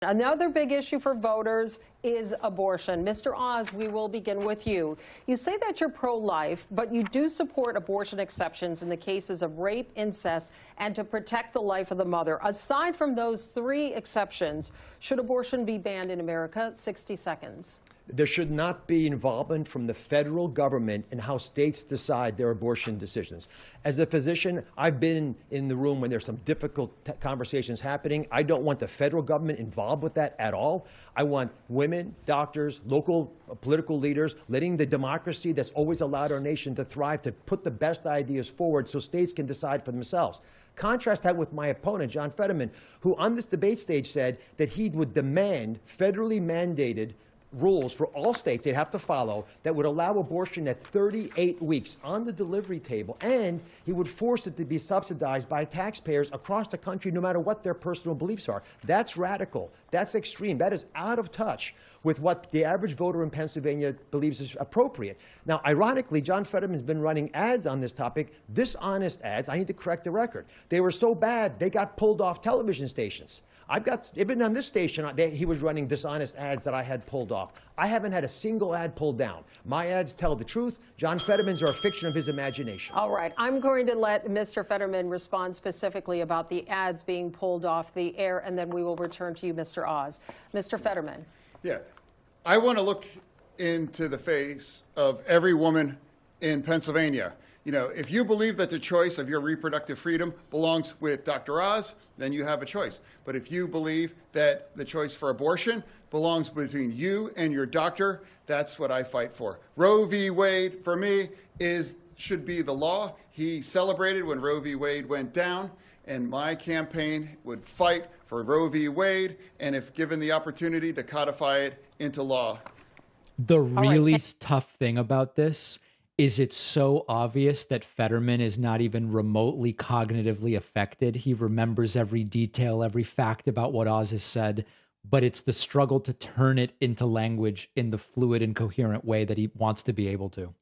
Another big issue for voters is abortion. Mr. Oz, we will begin with you. You say that you're pro-life, but you do support abortion exceptions in the cases of rape, incest, and to protect the life of the mother. Aside from those three exceptions, should abortion be banned in America? 60 seconds. There should not be involvement from the federal government in how states decide their abortion decisions. As a physician, I've been in the room when there's some difficult conversations happening. I don't want the federal government involved with that at all. I want women, doctors, local political leaders, letting the democracy that's always allowed our nation to thrive to put the best ideas forward so states can decide for themselves. Contrast that with my opponent, John Fetterman, who on this debate stage said that he would demand federally mandated rules for all states they'd have to follow that would allow abortion at 38 weeks on the delivery table, and he would force it to be subsidized by taxpayers across the country no matter what their personal beliefs are. That's radical. That's extreme. That is out of touch with what the average voter in Pennsylvania believes is appropriate. Now, ironically, John Fetterman's been running ads on this topic, dishonest ads. I need to correct the record. They were so bad, they got pulled off television stations. Even on this station, he was running dishonest ads that I had pulled off. I haven't had a single ad pulled down. My ads tell the truth. John Fetterman's are a fiction of his imagination. All right. I'm going to let Mr. Fetterman respond specifically about the ads being pulled off the air, and then we will return to you, Mr. Oz. Mr. Fetterman. Yeah. I want to look into the face of every woman in Pennsylvania. You know, if you believe that the choice of your reproductive freedom belongs with Dr. Oz, then you have a choice. But if you believe that the choice for abortion belongs between you and your doctor, that's what I fight for. Roe v. Wade, for me, should be the law. He celebrated when Roe v. Wade went down, and my campaign would fight for Roe v. Wade, and if given the opportunity, to codify it into law. The really tough thing about this is it's so obvious that Fetterman is not even remotely cognitively affected. He remembers every detail, every fact about what Oz has said, but it's the struggle to turn it into language in the fluid and coherent way that he wants to be able to.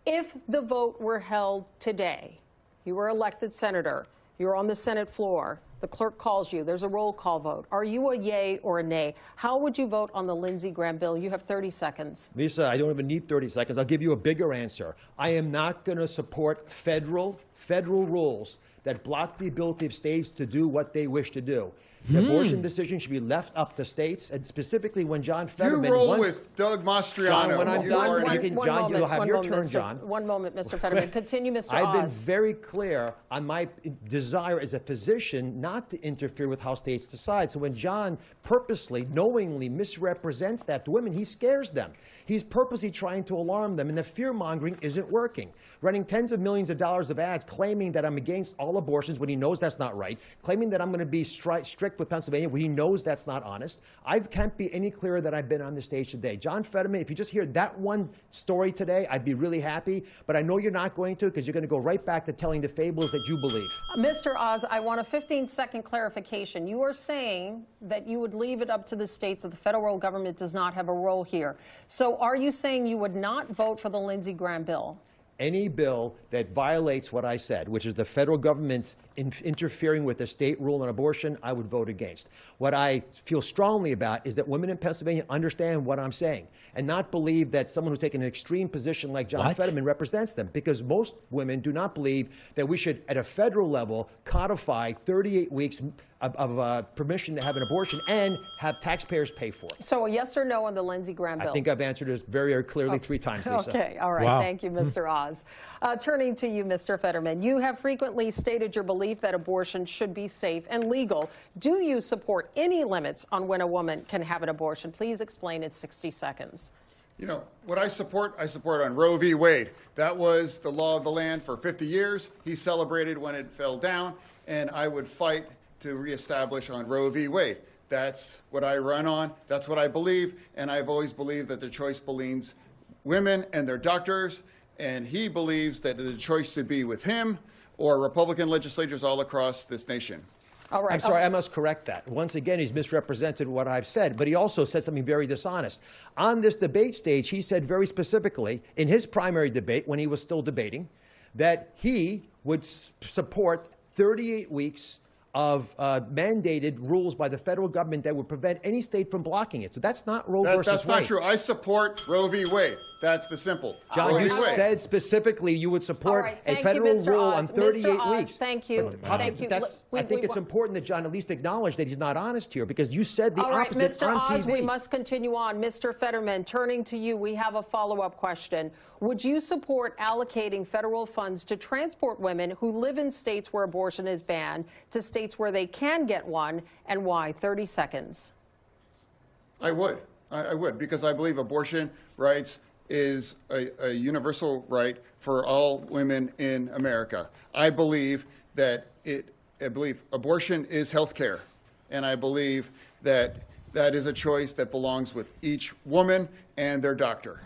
If the vote were held today, you were elected senator, you're on the Senate floor, the clerk calls you, there's a roll call vote. Are you a yay or a nay? How would you vote on the Lindsey Graham bill? You have 30 seconds. Lisa, I don't even need 30 seconds. I'll give you a bigger answer. I am not going to support federal rules that block the ability of states to do what they wish to do. The abortion decision should be left up to states, and specifically when John Fetterman... You roll with Doug Mastriano. John, when I'm done, John, you'll have your turn, John. One moment, Mr. Fetterman. Continue, Mr. Oz. I've been very clear on my desire as a physician not to interfere with how states decide. So when John purposely, knowingly misrepresents that to women, he scares them. He's purposely trying to alarm them, and the fear-mongering isn't working. Running tens of millions of dollars of ads claiming that I'm against all abortions when he knows that's not right, claiming that I'm going to be strict with Pennsylvania when he knows that's not honest. I can't be any clearer than I've been on the stage today. John Fetterman, if you just hear that one story today, I'd be really happy, but I know you're not going to, because you're going to go right back to telling the fables that you believe. Mr. Oz, I want a 15-second clarification. You are saying that you would leave it up to the states, that the federal government does not have a role here. So are you saying you would not vote for the Lindsey Graham bill? Any bill that violates what I said, which is the federal government interfering with the state rule on abortion, I would vote against. What I feel strongly about is that women in Pennsylvania understand what I'm saying and not believe that someone who's taken an extreme position like John Fetterman represents them, because most women do not believe that we should, at a federal level, codify 38 weeks of permission to have an abortion and have taxpayers pay for it. So a yes or no on the Lindsey Graham bill? I think I've answered this very, very clearly 3 times, Lisa. Okay, all right. Wow. Thank you, Mr. Oz. Turning to you, Mr. Fetterman, you have frequently stated your belief that abortion should be safe and legal. Do you support any limits on when a woman can have an abortion? Please explain in 60 seconds. You know, what I support on Roe v. Wade. That was the law of the land for 50 years. He celebrated when it fell down, and I would fight to reestablish on Roe v. Wade. That's what I run on. That's what I believe, and I've always believed that the choice belongs women and their doctors, and he believes that the choice should be with him or Republican legislators all across this nation. All right. I'm sorry, I must correct that. Once again, he's misrepresented what I've said, but he also said something very dishonest. On this debate stage, he said very specifically, in his primary debate, when he was still debating, that he would support 38 weeks of mandated rules by the federal government that would prevent any state from blocking it. So that's not Roe versus Wade. That's not true. I support Roe v. Wade. That's the simple. John, Roe you v. Wade. said specifically you would support a federal rule on 38 weeks. Thank you. Thank you. I think it's important that John at least acknowledge that he's not honest here, because you said the All right, opposite Mr. on Oz, TV. we must continue on. Mr. Fetterman, turning to you, we have a follow-up question. Would you support allocating federal funds to transport women who live in states where abortion is banned to states where they can get one, and why? 30 seconds. I would. I would, because I believe abortion rights is a universal right for all women in America. I believe that abortion is health care, and I believe that that is a choice that belongs with each woman and their doctor.